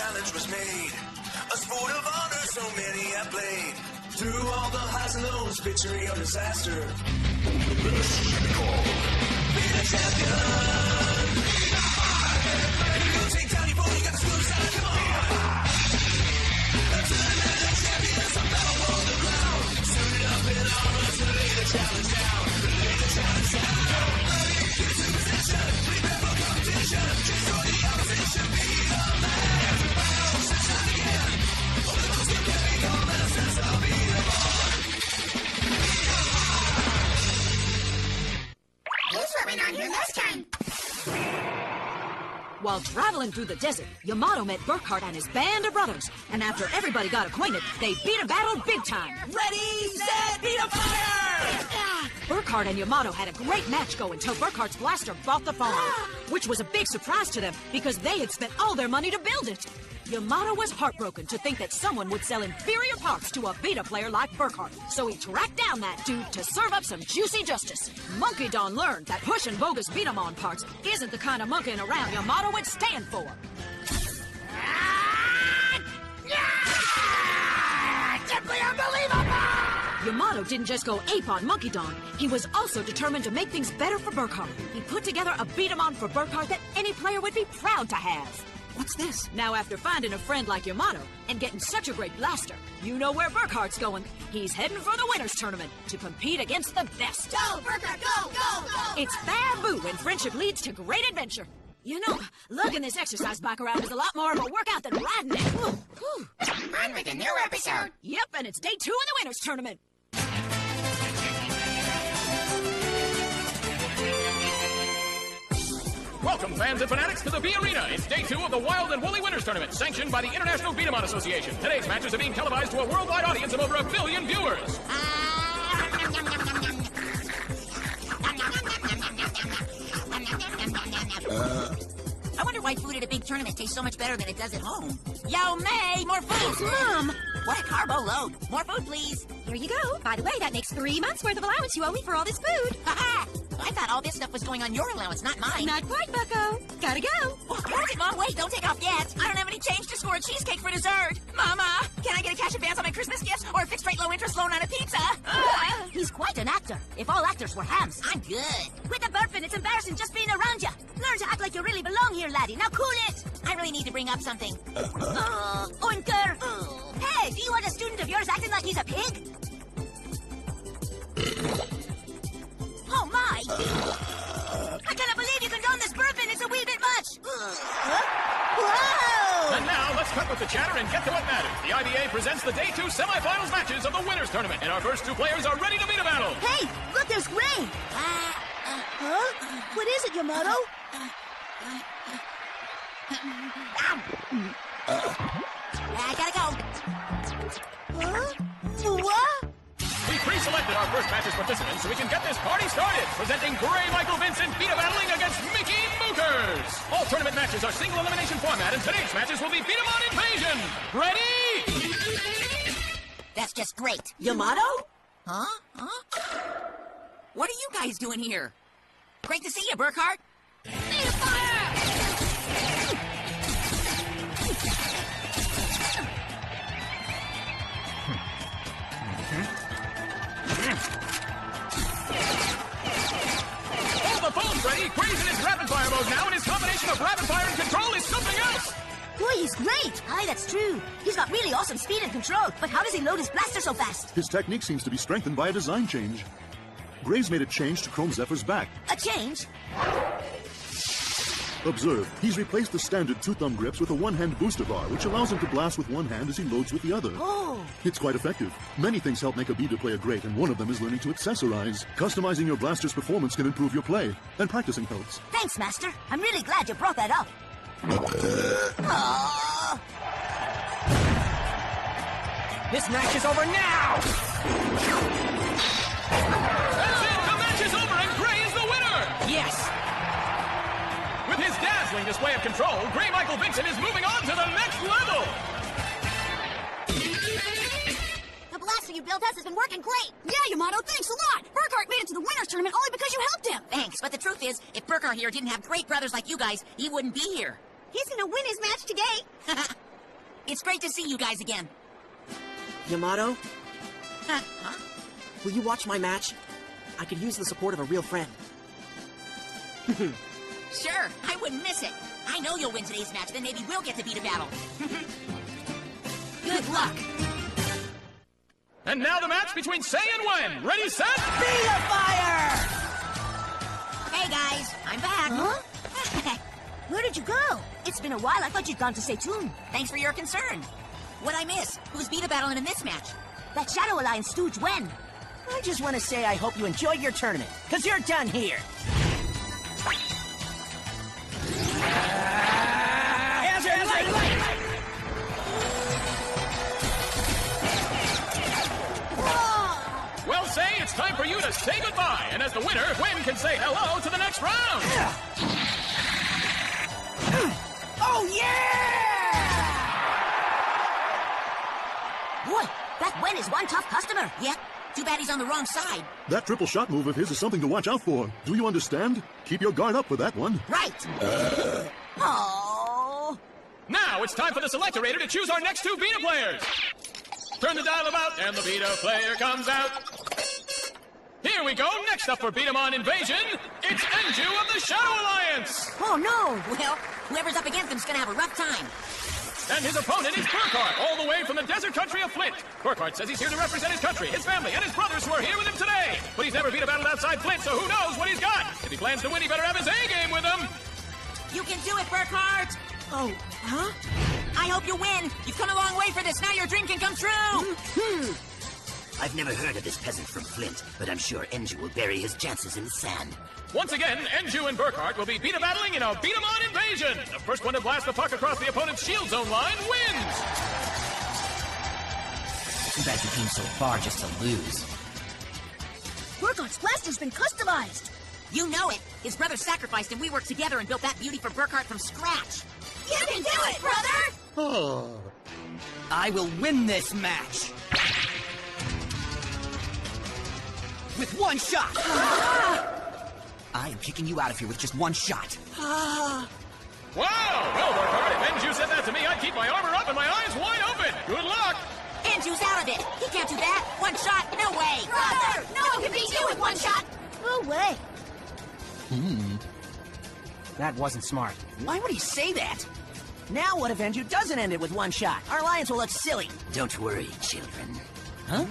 challenge was made. A sport of honor so many have played. Through all the highs and lows, victory or disaster. This should be called being a champion. You go take down your phone, you got the smooth side, come on. The tournament of champions, a battle on the ground. Suited up in armor to lay the challenge down. Lay the challenge down. Get into position, prepare for competition. Destroy the opposition, be a man. Battle, shine again. Over the most you can become the sense of Bedaman. Who's rubbing on your last time? While traveling through the desert, Yamato met Burkhart and his band of brothers. And after everybody got acquainted, they beat a battle big time. Ready, set, beat a fire! Burkhart and Yamato had a great match going till Burkhart's blaster bought the farm, which was a big surprise to them because they had spent all their money to build it. Yamato was heartbroken to think that someone would sell inferior parts to a beta player like Burkhart, so he tracked down that dude to serve up some juicy justice. Monkey Don learned that pushing bogus Bedaman parts isn't the kind of monkeying around Yamato would stand for. Simply unbelievable! Yamato didn't just go ape on Monkey Don, he was also determined to make things better for Burkhart. He put together a Bedaman for Burkhart that any player would be proud to have. What's this? Now, after finding a friend like Yamato and getting such a great blaster, you know where Burkhart's going. He's heading for the winners tournament to compete against the best. Go, Burkhart, go, go, go! It's Fabu when friendship leads to great adventure. You know, lugging this exercise bike around is a lot more of a workout than riding it. On with the new episode. Yep, and it's day 2 of the winners tournament. Welcome, fans and fanatics, to the B Arena. It's day 2 of the Wild and Woolly Winners Tournament, sanctioned by the International Bedaman Association. Today's matches are being televised to a worldwide audience of over 1 billion viewers. I wonder why food at a big tournament tastes so much better than it does at home. Yo, May, more food. Mom. What a carbo load. More food, please. Here you go. By the way, that makes 3 months' worth of allowance you owe me for all this food. Ha-ha! I thought all this stuff was going on your allowance, not mine. Not quite, bucko. Gotta go. Hold it, Mom. Wait, don't take off yet. I don't have any change to score a cheesecake for dessert. Mama, can I get a cash advance on my Christmas gifts or a fixed rate low interest loan on a pizza? He's quite an actor. If all actors were hams. I'm good. Quit the burping. It's embarrassing just being around you. Learn to act like you really belong here, laddie. Now cool it. I really need to bring up something. Oinker. Hey, do you want a student of yours acting like he's a pig? Oh, my. I cannot believe you condone this burping. It's a wee bit much. Whoa! And now, let's cut with the chatter and get to what matters. The IBA presents the Day 2 semifinals matches of the Winners Tournament, and our first 2 players are ready to meet a battle. Hey, look, there's Gray. Huh? What is it, Yamato? I gotta go. Huh? What? We pre-selected our first match's participants so we can get this party started. Presenting Gray Michael Vincent Beta battling against Mickey Mookers. All tournament matches are single elimination format, and today's matches will be Bedaman Invasion. Ready? That's just great. Yamato? Huh? What are you guys doing here? Great to see you, Burkhart. All the phones ready. Gray's in his rapid fire mode now, and his combination of rapid fire and control is something else. Boy, he's great. Aye, that's true. He's got really awesome speed and control. But how does he load his blaster so fast? His technique seems to be strengthened by a design change. Gray's made a change to Chrome Zephyr's back. A change? Observe, he's replaced the standard 2-thumb grips with a one-hand booster bar, which allows him to blast with one hand as he loads with the other. Oh. It's quite effective. Many things help make a beta player great, and one of them is learning to accessorize. Customizing your blaster's performance can improve your play, and practicing helps. Thanks, Master. I'm really glad you brought that up. This match is over now! That's it! The match is over, and Gray is the winner! Yes. With his dazzling display of control, Gray Michael Vincent is moving on to the next level! The blaster you built us has been working great. Yeah, Yamato, thanks a lot. Burkhart made it to the winners tournament only because you helped him. Thanks, but the truth is, if Burkhart here didn't have great brothers like you guys, he wouldn't be here. He's gonna win his match today. It's great to see you guys again. Yamato, Huh? will you watch my match? I could use the support of a real friend. Sure, I wouldn't miss it. I know you'll win today's match, then maybe we'll get to beat a battle. Good luck. And now the match between Sei and Wen. Ready, set, Be a fire! Hey guys, I'm back. Huh? Where did you go? It's been a while. I thought you'd gone to Seitung. Thanks for your concern. What'd I miss? Who's beat a battling in this match? That Shadow Alliance stooge Wen. I just want to say I hope you enjoyed your tournament, because you're done here. Well, Sei, it's time for you to say goodbye. And as the winner, Wen can say hello to the next round. Oh, yeah! Boy, that Wen is one tough customer. Yep. Too bad he's on the wrong side. That triple shot move of his is something to watch out for. Do you understand? Keep your guard up for that one. Right. Oh. Now it's time for the selectorator to choose our next two Beta players. Turn the dial about, and the Beta player comes out. Here we go. Next up for Bedaman Invasion, it's Enju of the Shadow Alliance. Oh, no. Well, whoever's up against him's gonna have a rough time. And his opponent is Burkhart, all the way from the desert country of Flint. Burkhart says he's here to represent his country, his family, and his brothers who are here with him today. But he's never beat a battle outside Flint, so who knows what he's got? If he plans to win, he better have his A-game with him. You can do it, Burkhart! Oh, huh? I hope you win! You've come a long way for this, now your dream can come true! I've never heard of this peasant from Flint, but I'm sure Enju will bury his chances in the sand. Once again, Enju and Burkhart will be Beta battling in a Bedaman Invasion. The first one to blast the puck across the opponent's shield zone line wins. Too bad you came so far just to lose. Burkhart's blaster's been customized. You know it! His brother sacrificed and we worked together and built that beauty for Burkhart from scratch! You can do it, brother! Oh. I will win this match! With one shot! I am kicking you out of here with just one shot. Wow! Well, Burkhart, if Enju said that to me, I'd keep my armor up and my eyes wide open. Good luck! Enju's out of it! He can't do that! One shot, no way! Brother! No one can beat you with one shot! No way! That wasn't smart. Why would he say that? Now what if Enju doesn't end it with one shot? Our alliance will look silly. Don't worry, children. Huh?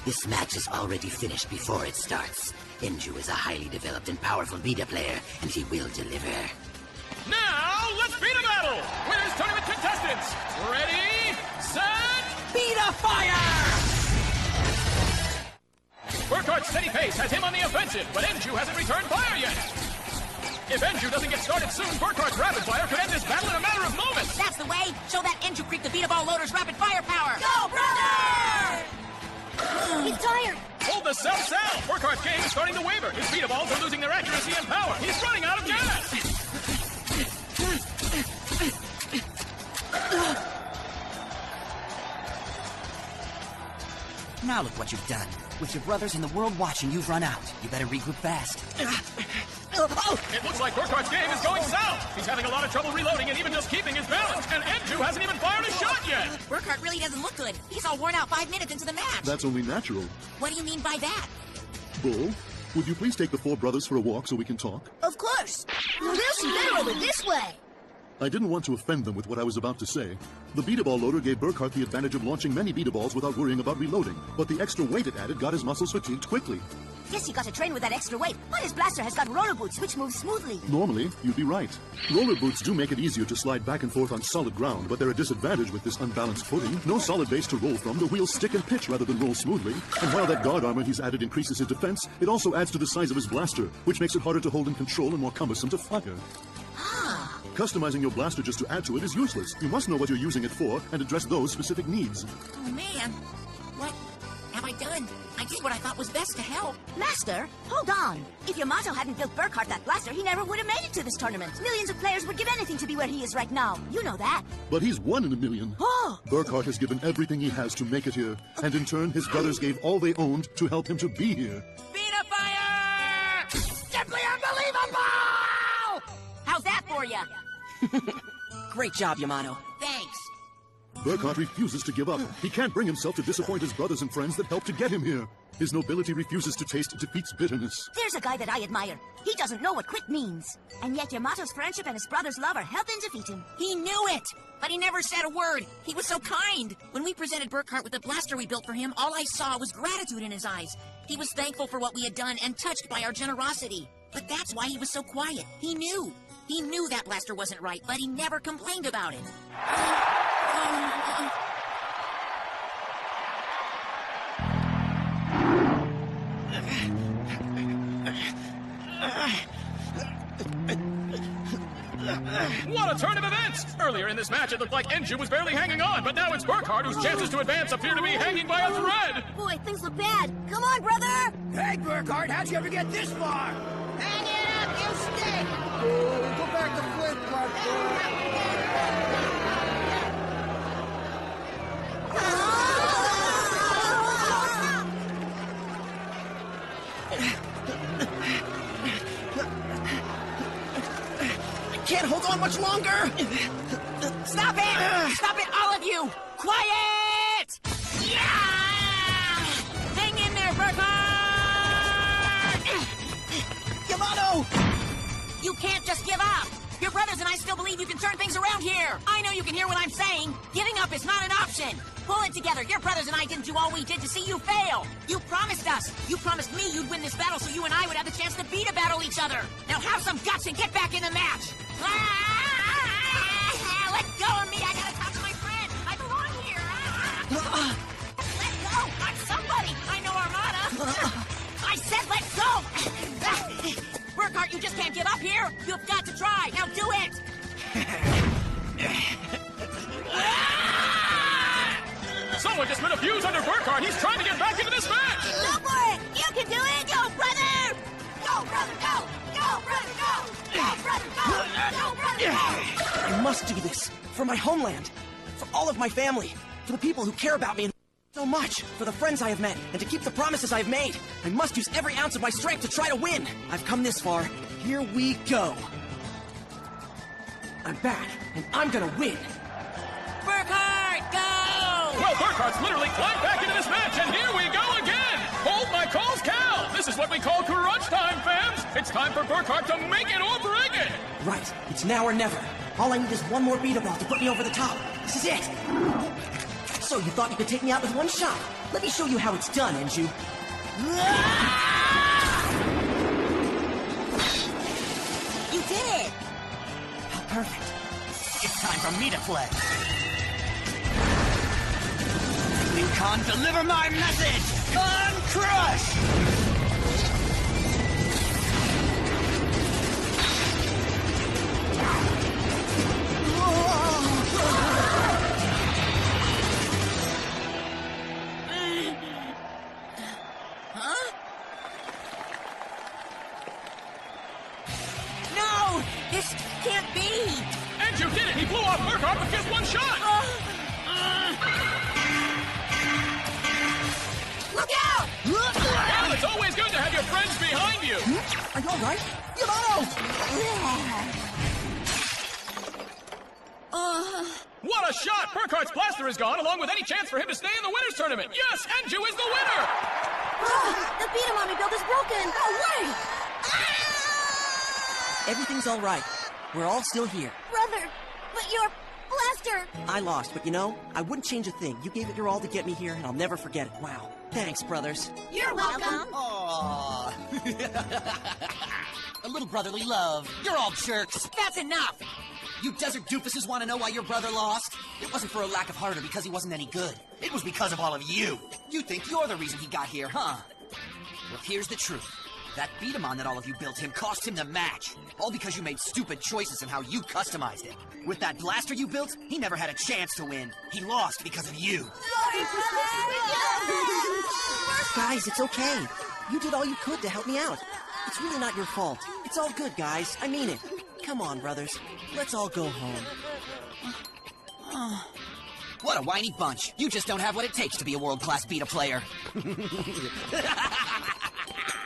This match is already finished before it starts. Enju is a highly developed and powerful beta player, and he will deliver. Now, let's beat a battle! Winners tournament contestants! Ready, set, Beta fire! Burkhart's steady pace has him on the offensive, but Enju hasn't returned fire yet. If Enju doesn't get started soon, Burkhart's rapid fire could end this battle in a matter of moments. That's the way! Show that Enju creep the Beat-a-Ball Loader's rapid fire power! Go, brother! He's tired. Hold the cell! Burkhart's game is starting to waver. His Beta balls are losing their accuracy and power. He's running out of gas. Now look what you've done. With your brothers and the world watching, you've run out. You better regroup fast. It looks like Burkhart's game is going south. He's having a lot of trouble reloading and even just keeping his balance. And Enju hasn't even fired a shot yet. Burkhart really doesn't look good. He's all worn out 5 minutes into the match. That's only natural. What do you mean by that? Bull, would you please take the four brothers for a walk so we can talk? Of course. We'll see better over this way. I didn't want to offend them with what I was about to say. The Beta Ball loader gave Burkhart the advantage of launching many Beta Balls without worrying about reloading, but the extra weight it added got his muscles fatigued quickly. Guess you got to train with that extra weight, but his blaster has got roller boots which move smoothly. Normally, you'd be right. Roller boots do make it easier to slide back and forth on solid ground, but they're a disadvantage with this unbalanced footing. No solid base to roll from, the wheels stick and pitch rather than roll smoothly. And while that guard armor he's added increases his defense, it also adds to the size of his blaster, which makes it harder to hold in control and more cumbersome to fire. Customizing your blaster just to add to it is useless. You must know what you're using it for and address those specific needs. Oh man, what have I done? I did what I thought was best to help. Master, hold on. If Yamato hadn't built Burkhart that blaster, he never would have made it to this tournament. Millions of players would give anything to be where he is right now. You know that. But he's 1 in a million. Oh! Burkhart has given everything he has to make it here, and in turn, his brothers gave all they owned to help him to be here. Beta fire! Simply unbelievable! How's that for you? Great job, Yamato. Thanks. Burkhart refuses to give up. He can't bring himself to disappoint his brothers and friends that helped to get him here. His nobility refuses to taste defeat's bitterness. There's a guy that I admire. He doesn't know what quit means. And yet Yamato's friendship and his brother's love are helping defeat him. He knew it, but he never said a word. He was so kind. When we presented Burkhart with the blaster we built for him, all I saw was gratitude in his eyes. He was thankful for what we had done and touched by our generosity. But that's why he was so quiet. He knew. He knew that blaster wasn't right, but he never complained about it. What a turn of events! Earlier in this match, it looked like ENG was barely hanging on, but now it's Burkhart whose chances to advance appear to be hanging by a thread! Boy, things look bad. Come on, brother! Hey, Burkhart, how'd you ever get this far? Hang it up, you stink! Go back to Flint, Clark. Can't hold on much longer! Stop it! Stop it, all of you! Quiet! Yeah! Hang in there, Burkhart! Yamato! You can't just give up! Your brothers and I still believe you can turn things around here! I know you can hear what I'm saying! Giving up is not an option! Pull it together! Your brothers and I didn't do all we did to see you fail! You promised us! You promised me you'd win this battle so you and I would have the chance to battle each other! Now have some guts and get back in the match! Let go of me! I gotta talk to my friend! I belong here! Let go! I'm somebody! I know Armada! I said let go! Burkhart, you just can't give up here! You've got to try! Now do it! Someone just lit a fuse under Burkhart! He's trying to get back into this match! Go for it! You can do it! Go, brother! Go, brother, go! Go, brother, go! Go, brother, go! Go, brother, go! I must do this. For my homeland. For all of my family. For the people who care about me so much. For the friends I have met. And to keep the promises I have made. I must use every ounce of my strength to try to win. I've come this far. Here we go. I'm back. And I'm gonna win. Burkhart, go! Well, Burkhart's literally climbed back into this match, and here we go again! Hold my calls, Cal! This is what we call crunch time, fams! It's time for Burkhart to make it or break it! Right. It's now or never. All I need is one more Bedaman to put me over the top. This is it. So you thought you could take me out with one shot? Let me show you how it's done, Enju. You did it! Oh, perfect. It's time for me to play. Lincoln, deliver my message! Uncrush! No! This can't be! And you did it! He blew off Burkhart with just one shot! Look out! Well, it's always good to have your friends behind you! Are you all right? Yamato! What a shot! Burkhart's blaster is gone, along with any chance for him to stay in the winner's tournament! Yes, Enju is the winner! The Bedaman we built is broken! No way! Everything's all right. We're all still here. Brother, but your blaster! I lost, but you know, I wouldn't change a thing. You gave it your all to get me here, and I'll never forget it. Wow. Thanks, brothers. You're welcome! Aww. A little brotherly love. You're all jerks. That's enough! You desert doofuses want to know why your brother lost? It wasn't for a lack of heart or because he wasn't any good. It was because of all of you. You think you're the reason he got here, huh? Well, here's the truth. That Bedaman that all of you built him cost him the match. All because you made stupid choices in how you customized it. With that blaster you built, he never had a chance to win. He lost because of you. Guys, it's okay. You did all you could to help me out. It's really not your fault. It's all good, guys. I mean it. Come on, brothers. Let's all go home. What a whiny bunch. You just don't have what it takes to be a world-class Beta player.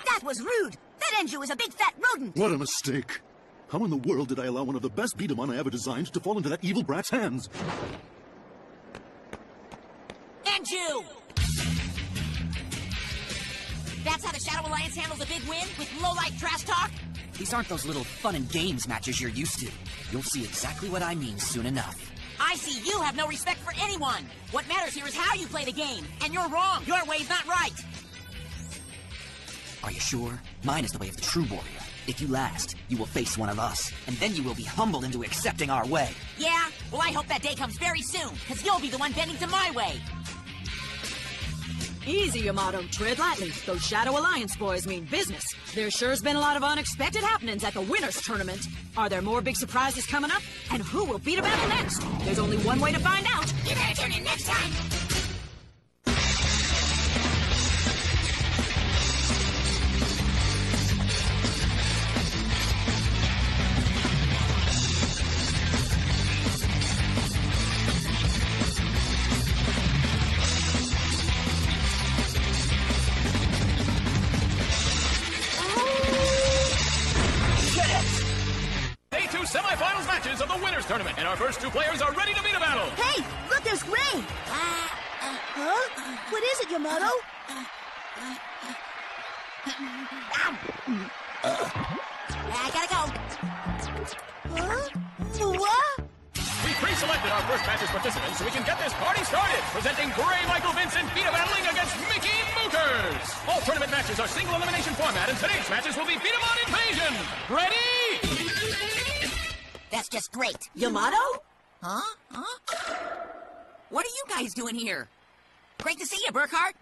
That was rude! That Enju is a big fat rodent! What a mistake. How in the world did I allow one of the best Bedaman I ever designed to fall into that evil brat's hands? Enju! That's how the Shadow Alliance handles a big win? With low-life trash talk? These aren't those little fun and games matches you're used to. You'll see exactly what I mean soon enough. I see you have no respect for anyone. What matters here is how you play the game. And you're wrong. Your way's not right. Are you sure? Mine is the way of the true warrior. If you last, you will face one of us, and then you will be humbled into accepting our way. Yeah? Well, I hope that day comes very soon, because you'll be the one bending to my way. Easy, Yamato. Tread lightly. Those Shadow Alliance boys mean business. There sure's been a lot of unexpected happenings at the Winners Tournament. Are there more big surprises coming up? And who will beat a battle next? There's only one way to find out. You better tune in next time. Semi-finals matches of the Winners Tournament, and our first two players are ready to meet a battle. Hey, look, there's Gray. Huh? What is it, Yamato? I gotta go. Huh? What? We pre-selected our first match's participants so we can get this party started. Presenting Gray Michael Vincent Beta battling against Mickey Mookers. All tournament matches are single elimination format, and today's matches will be Bedaman Invasion. Ready? That's just great. Yamato? Huh? What are you guys doing here? Great to see you, Burkhart.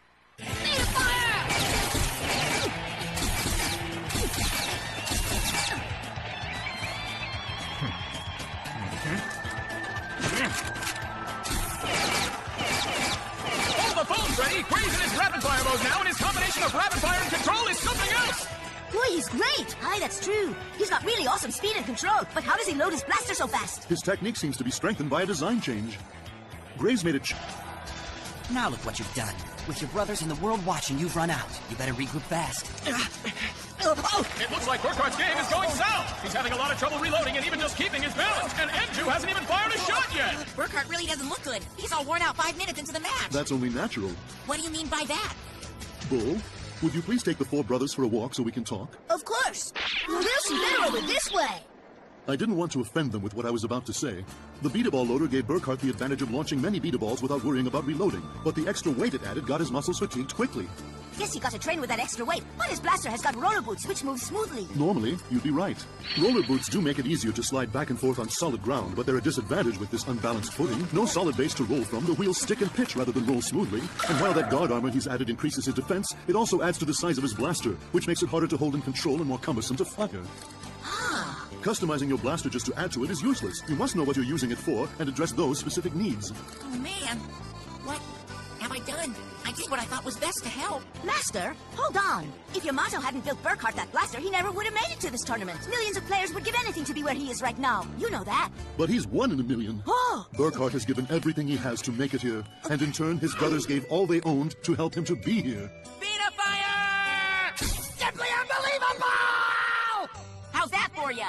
All the phones ready. Gray's in his rapid fire mode now, and his combination of rapid fire and control is something else. Boy, he's great. Aye, that's true. He's got really awesome speed and control. But how does he load his blaster so fast? His technique seems to be strengthened by a design change. Gray's made it Now look what you've done. With your brothers and the world watching, you've run out. You better regroup fast. It looks like Burkhart's game is going south. He's having a lot of trouble reloading and even just keeping his balance. And Enju hasn't even fired a shot yet. Burkhart really doesn't look good. He's all worn out 5 minutes into the match. That's only natural. What do you mean by that? Bull, would you please take the four brothers for a walk so we can talk? Of course. Well, they'll see better over this way. I didn't want to offend them with what I was about to say. The Beta Ball loader gave Burkhart the advantage of launching many Beta Balls without worrying about reloading, but the extra weight it added got his muscles fatigued quickly. Guess he got to train with that extra weight, but his blaster has got roller boots, which move smoothly. Normally, you'd be right. Roller boots do make it easier to slide back and forth on solid ground, but they're a disadvantage with this unbalanced footing. No solid base to roll from, the wheels stick and pitch rather than roll smoothly. And while that guard armor he's added increases his defense, it also adds to the size of his blaster, which makes it harder to hold in control and more cumbersome to fire. Customizing your blaster just to add to it is useless. You must know what you're using it for and address those specific needs. Oh, man. What have I done? I did what I thought was best to help. Master, hold on. If Yamato hadn't built Burkhart that blaster, he never would have made it to this tournament. Millions of players would give anything to be where he is right now. You know that. But he's 1 in a million. Oh! Burkhart has given everything he has to make it here, and in turn, his brothers gave all they owned to help him to be here. Beta fire! Simply unbelievable! How's that for you?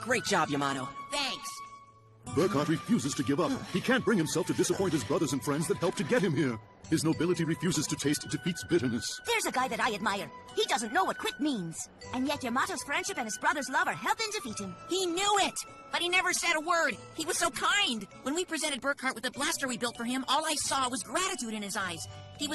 Great job, Yamato. Thanks. Burkhart refuses to give up. He can't bring himself to disappoint his brothers and friends that helped to get him here. His nobility refuses to taste defeat's bitterness. There's a guy that I admire. He doesn't know what quit means. And yet Yamato's friendship and his brother's love are helping defeat him. He knew it, but he never said a word. He was so kind. When we presented Burkhart with the blaster we built for him, all I saw was gratitude in his eyes. He was